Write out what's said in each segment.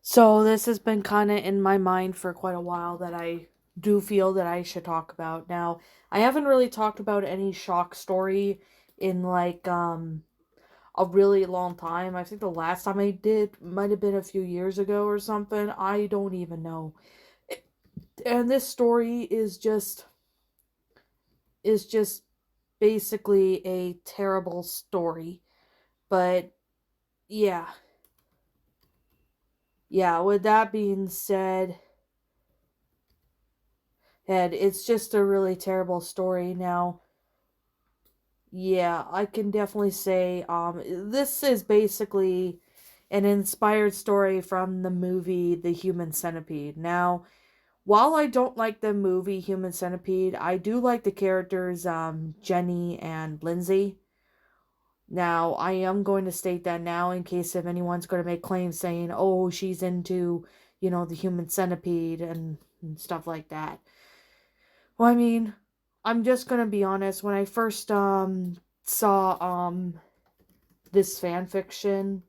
So this has been kind of in my mind for quite a while that I do feel that I should talk about. Now, I haven't really talked about any shock story in a really long time. I think the last time I did might have been a few years ago or something. I don't even know. And this story is just basically a terrible story. But yeah. Yeah, with that being said, and it's just a really terrible story. Now, yeah, I can definitely say this is basically an inspired story from the movie The Human Centipede. Now, while I don't like the movie Human Centipede, I do like the characters Jenny and Lindsay. Now, I am going to state that now in case if anyone's going to make claims saying, "Oh, she's into, the Human Centipede and stuff like that." Well, I mean, I'm just gonna be honest. When I first saw this fan fiction,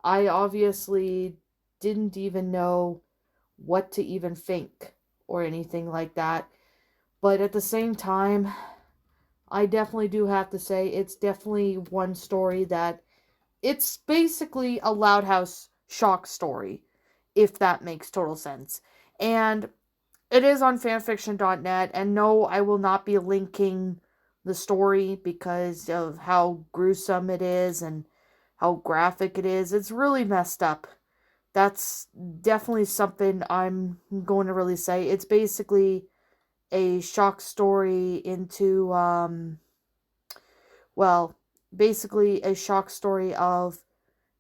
I obviously didn't even know what to even think or anything like that. But at the same time, I definitely do have to say it's definitely one story that it's basically a Loud House shock story, if that makes total sense. And it is on fanfiction.net, and no, I will not be linking the story because of how gruesome it is and how graphic it is. It's really messed up. That's definitely something I'm going to really say. It's basically a shock story into, well, basically a shock story of,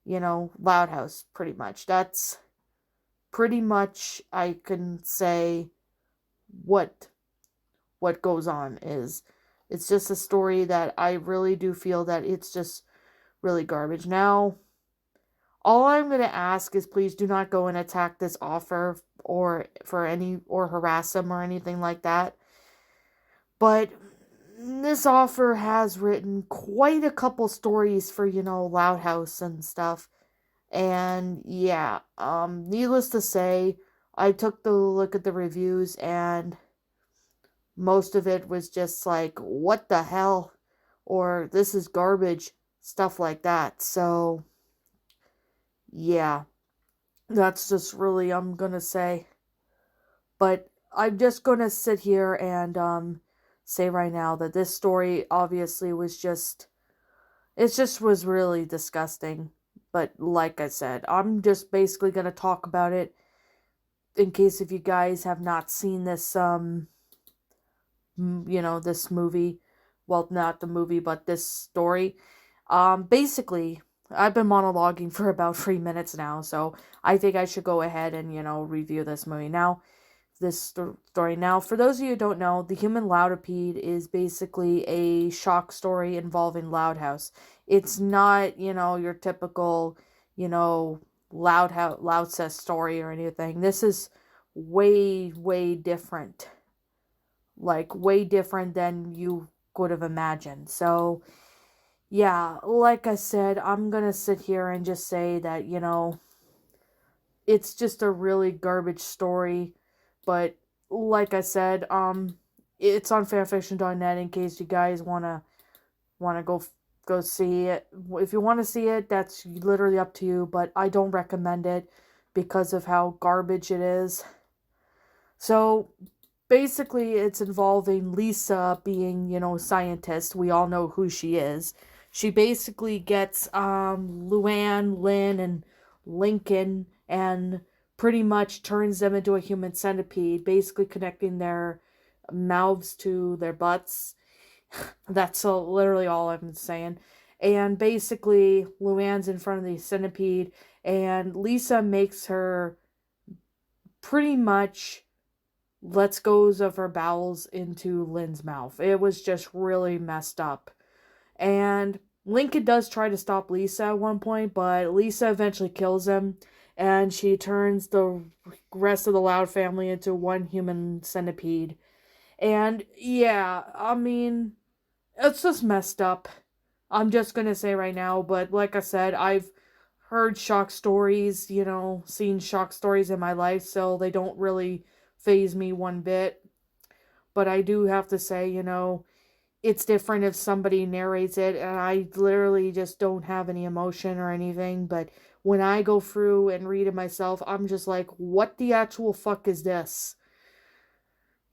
Loud House, pretty much. That's pretty much, I can say, what what goes on is it's just a story that I really do feel that it's just really garbage. Now, all I'm going to ask is please do not go and attack this author or harass him or anything like that. But this author has written quite a couple stories for, Loud House and stuff. And yeah, needless to say, I took the look at the reviews and most of it was just like, what the hell? Or this is garbage, stuff like that. So, yeah, that's just really, I'm gonna say. But I'm just gonna sit here and, say right now that this story obviously it just was really disgusting. But like I said, I'm just basically gonna talk about it in case if you guys have not seen this, this movie. Well, not the movie, but this story. Basically, I've been monologuing for about 3 minutes now, so I think I should go ahead and, review this movie. Now, this story. Now, for those of you who don't know, The Human Loudepede is basically a shock story involving Loud House. It's not, your typical, Loud Cess story or anything. This is way, way different, like way different than you could have imagined. So, yeah, like I said, I'm gonna sit here and just say that, it's just a really garbage story. But like I said, it's on fanfiction.net in case you guys wanna go see it. If you want to see it, that's literally up to you, but I don't recommend it because of how garbage it is. So basically it's involving Lisa being, scientist. We all know who she is. She basically gets Luann, Lynn, and Lincoln and pretty much turns them into a human centipede, basically connecting their mouths to their butts. That's literally all I'm saying. And basically, Luann's in front of the centipede, and Lisa makes her pretty much lets goes of her bowels into Lynn's mouth. It was just really messed up. And Lincoln does try to stop Lisa at one point, but Lisa eventually kills him, and she turns the rest of the Loud family into one human centipede. And yeah, I mean, it's just messed up. I'm just gonna say right now, but like I said, I've heard shock stories, seen shock stories in my life, so they don't really faze me one bit. But I do have to say, it's different if somebody narrates it, and I literally just don't have any emotion or anything. But when I go through and read it myself, I'm just like, what the actual fuck is this?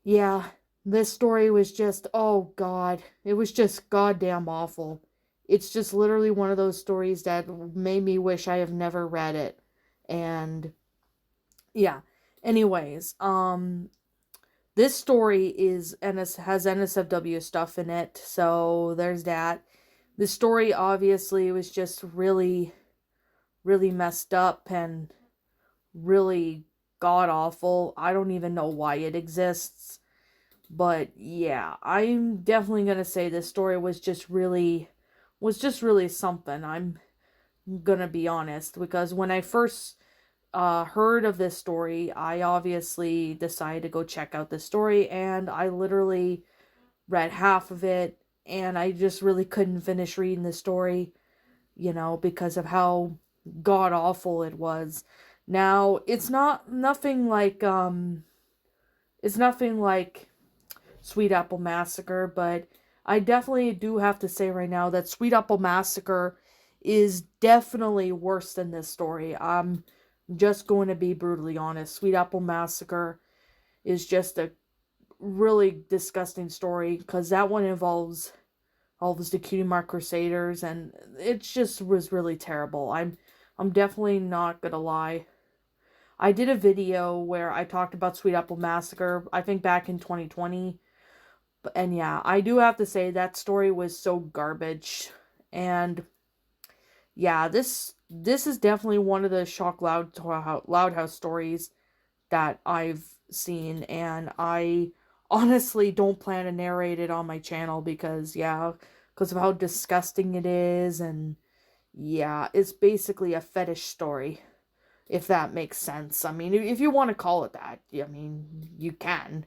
Yeah, this story was just, oh god, it was just goddamn awful. It's just literally one of those stories that made me wish I have never read it. And yeah. Anyways, this story has NSFW stuff in it, so there's that. The story obviously was just really, really messed up and really god awful. I don't even know why it exists. But yeah, I'm definitely gonna say this story was just really something. I'm gonna be honest, because when I first heard of this story, I obviously decided to go check out this story, and I literally read half of it, and I just really couldn't finish reading the story, because of how god awful it was. Now, it's nothing like Sweet Apple Massacre, but I definitely do have to say right now that Sweet Apple Massacre is definitely worse than this story. I'm just going to be brutally honest. Sweet Apple Massacre is just a really disgusting story, because that one involves the Cutie Mark Crusaders, and it just was really terrible. I'm definitely not gonna lie. I did a video where I talked about Sweet Apple Massacre, I think back in 2020. And yeah, I do have to say that story was so garbage. And yeah, this is definitely one of the Loud House stories that I've seen, and I honestly don't plan to narrate it on my channel because of how disgusting it is. And yeah, it's basically a fetish story, if that makes sense. I mean, if you want to call it that, I mean, you can.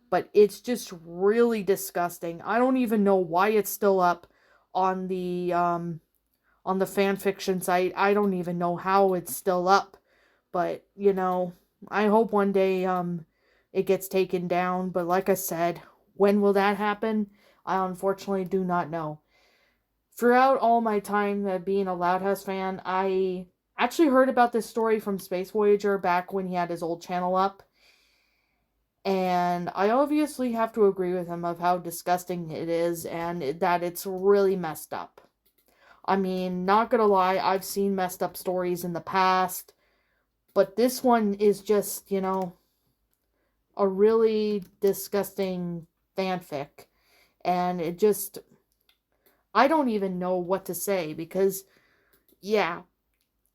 But it's just really disgusting. I don't even know why it's still up on the fan fiction site. I don't even know how it's still up. But, I hope one day it gets taken down, but like I said, when will that happen? I unfortunately do not know. Throughout all my time being a Loud House fan, I actually heard about this story from Space Voyager back when he had his old channel up. And I obviously have to agree with him of how disgusting it is, and that it's really messed up. I mean, not gonna lie, I've seen messed up stories in the past, but this one is just, a really disgusting fanfic. And I don't even know what to say, because, yeah,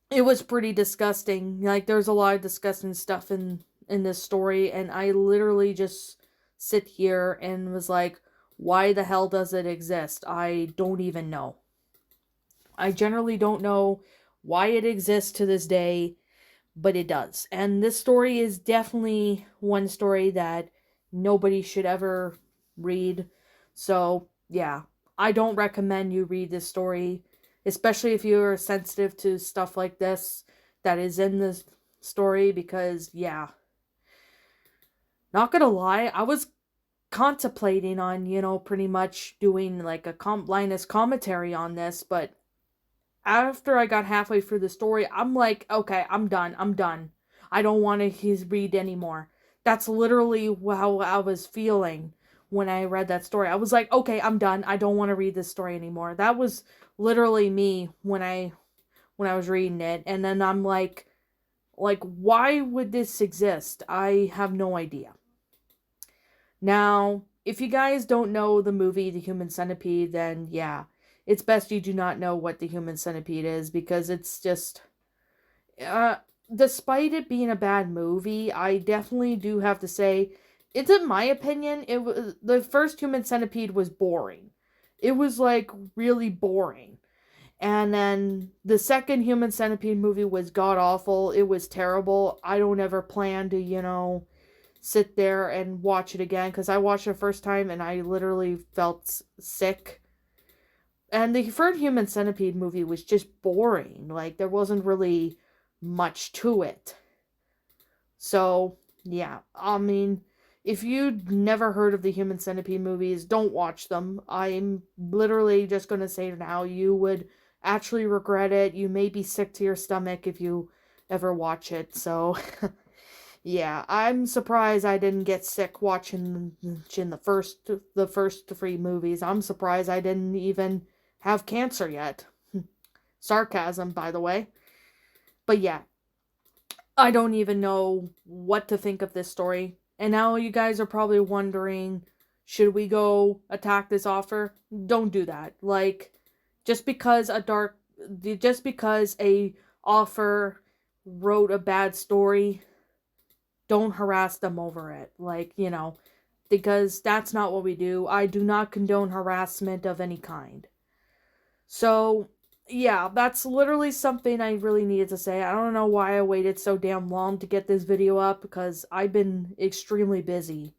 it was pretty disgusting. Like, there's a lot of disgusting stuff in this story, and I literally just sit here and was like, why the hell does it exist? I don't even know. I generally don't know why it exists to this day, but it does. And this story is definitely one story that nobody should ever read. So, yeah, I don't recommend you read this story, especially if you're sensitive to stuff like this that is in this story, because, yeah, not gonna lie, I was contemplating on, pretty much doing like a Linus commentary on this, but after I got halfway through the story, I'm like, okay, I'm done. I'm done. I don't want to read anymore. That's literally how I was feeling when I read that story. I was like, okay, I'm done. I don't want to read this story anymore. That was literally me when I was reading it. And then I'm like, why would this exist? I have no idea. Now, if you guys don't know the movie The Human Centipede, then yeah, it's best you do not know what The Human Centipede is, because it's just, uh, despite it being a bad movie, I definitely do have to say, it's in my opinion, the first Human Centipede was boring. It was like really boring. And then the second Human Centipede movie was god awful. It was terrible. I don't ever plan to, sit there and watch it again, because I watched it the first time and I literally felt sick. And the third Human Centipede movie was just boring. Like, there wasn't really much to it. So, yeah. I mean, if you'd never heard of the Human Centipede movies, don't watch them. I'm literally just going to say now, you would actually regret it. You may be sick to your stomach if you ever watch it. So, yeah, I'm surprised I didn't get sick watching the first three movies. I'm surprised I didn't even have cancer yet. Sarcasm, by the way. But yeah, I don't even know what to think of this story. And now you guys are probably wondering, should we go attack this author? Don't do that. Like, just because a author wrote a bad story, don't harass them over it. Like, because that's not what we do. I do not condone harassment of any kind. So, yeah, that's literally something I really needed to say. I don't know why I waited so damn long to get this video up, because I've been extremely busy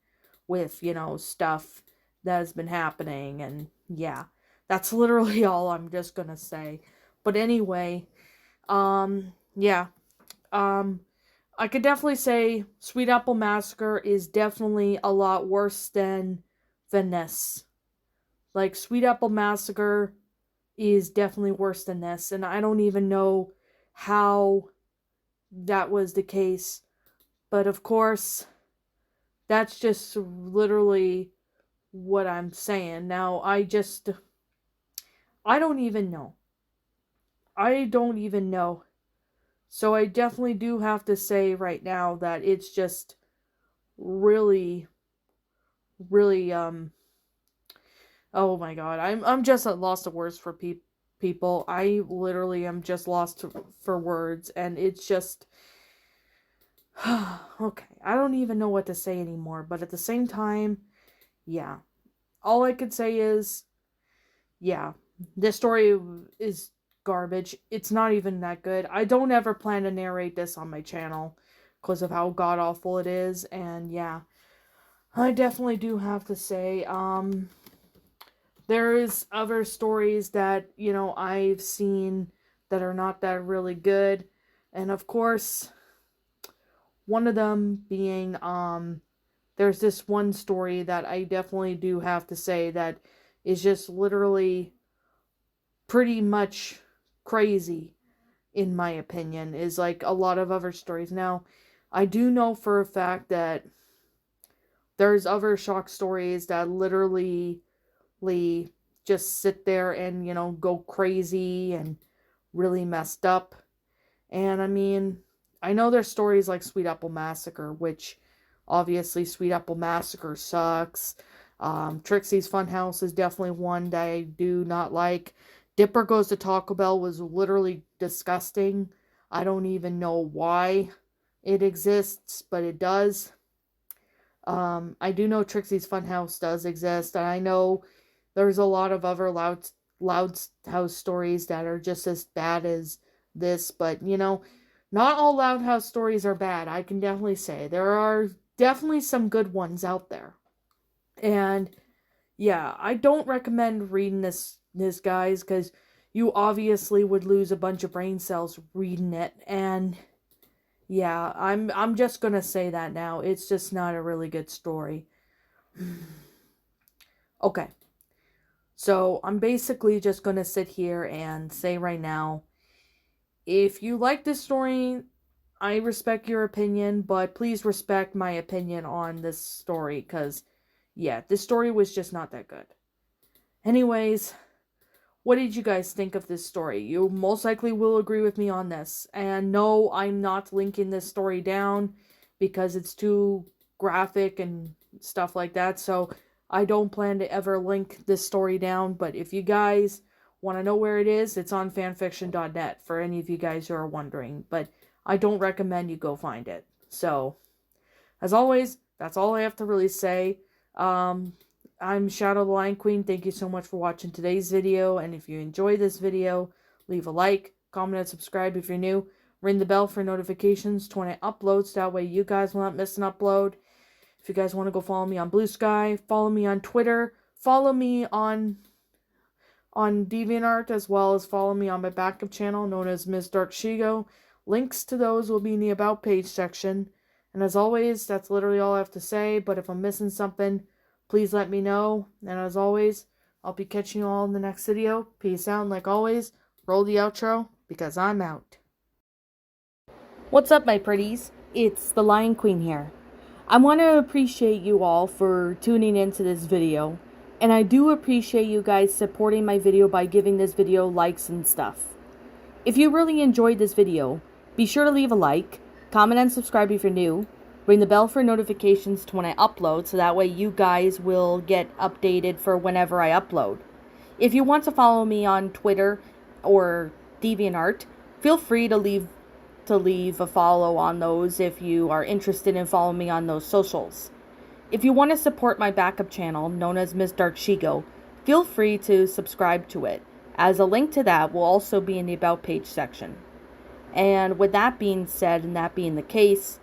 with, stuff that has been happening, and yeah, that's literally all I'm just gonna say. But anyway, yeah, I could definitely say Sweet Apple Massacre is definitely a lot worse than this. Like, Sweet Apple Massacre is definitely worse than this, and I don't even know how that was the case. But of course, that's just literally what I'm saying. Now, I don't even know. I don't even know. So I definitely do have to say right now that it's just really, really, oh my god, I'm just at loss of words for people. I literally am just lost for words, and it's just okay. I don't even know what to say anymore, but at the same time, yeah. All I could say is, yeah, this story is garbage. It's not even that good. I don't ever plan to narrate this on my channel because of how god awful it is, and yeah. I definitely do have to say, there is other stories that, I've seen that are not that really good. And of course, one of them being, there's this one story that I definitely do have to say that is just literally pretty much crazy, in my opinion, is like a lot of other stories. Now, I do know for a fact that there's other shock stories that literally just sit there and, go crazy and really messed up. And I mean, I know there's stories like Sweet Apple Massacre, which obviously Sweet Apple Massacre sucks. Trixie's Funhouse is definitely one that I do not like. Dipper Goes to Taco Bell was literally disgusting. I don't even know why it exists, but it does. I do know Trixie's Funhouse does exist, and I know there's a lot of other loud house stories that are just as bad as this, but not all loud house stories are bad. I can definitely say there are definitely some good ones out there. And yeah, I don't recommend reading this guys, because you obviously would lose a bunch of brain cells reading it. And yeah, I'm just gonna say that now. It's just not a really good story. Okay. So I'm basically just gonna sit here and say right now, if you like this story, I respect your opinion, but please respect my opinion on this story, because yeah, this story was just not that good. Anyways, what did you guys think of this story? You most likely will agree with me on this. And no, I'm not linking this story down because it's too graphic and stuff like that. So I don't plan to ever link this story down. But if you guys want to know where it is, it's on fanfiction.net for any of you guys who are wondering. But I don't recommend you go find it. So, as always, that's all I have to really say. I'm Shadow the Lion Queen. Thank you so much for watching today's video. And if you enjoyed this video, leave a like, comment, and subscribe if you're new. Ring the bell for notifications to when I upload, so that way you guys will not miss an upload. If you guys want to go follow me on Blue Sky, follow me on Twitter, follow me on on DeviantArt, as well as follow me on my backup channel known as Ms. Dark Shigo. Links to those will be in the About page section. And as always, that's literally all I have to say, but if I'm missing something, please let me know. And as always, I'll be catching you all in the next video. Peace out, and like always, roll the outro, because I'm out. What's up, my pretties? It's the Lion Queen here. I want to appreciate you all for tuning into this video, and I do appreciate you guys supporting my video by giving this video likes and stuff. If you really enjoyed this video, be sure to leave a like, comment and subscribe if you're new, ring the bell for notifications to when I upload so that way you guys will get updated for whenever I upload. If you want to follow me on Twitter or DeviantArt, feel free to leave a follow on those if you are interested in following me on those socials. If you want to support my backup channel, known as Ms. Dark Shigo, feel free to subscribe to it, as a link to that will also be in the About page section. And with that being said, and that being the case,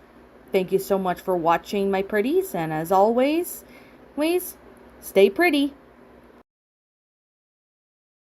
thank you so much for watching, my pretties, and as always, stay pretty.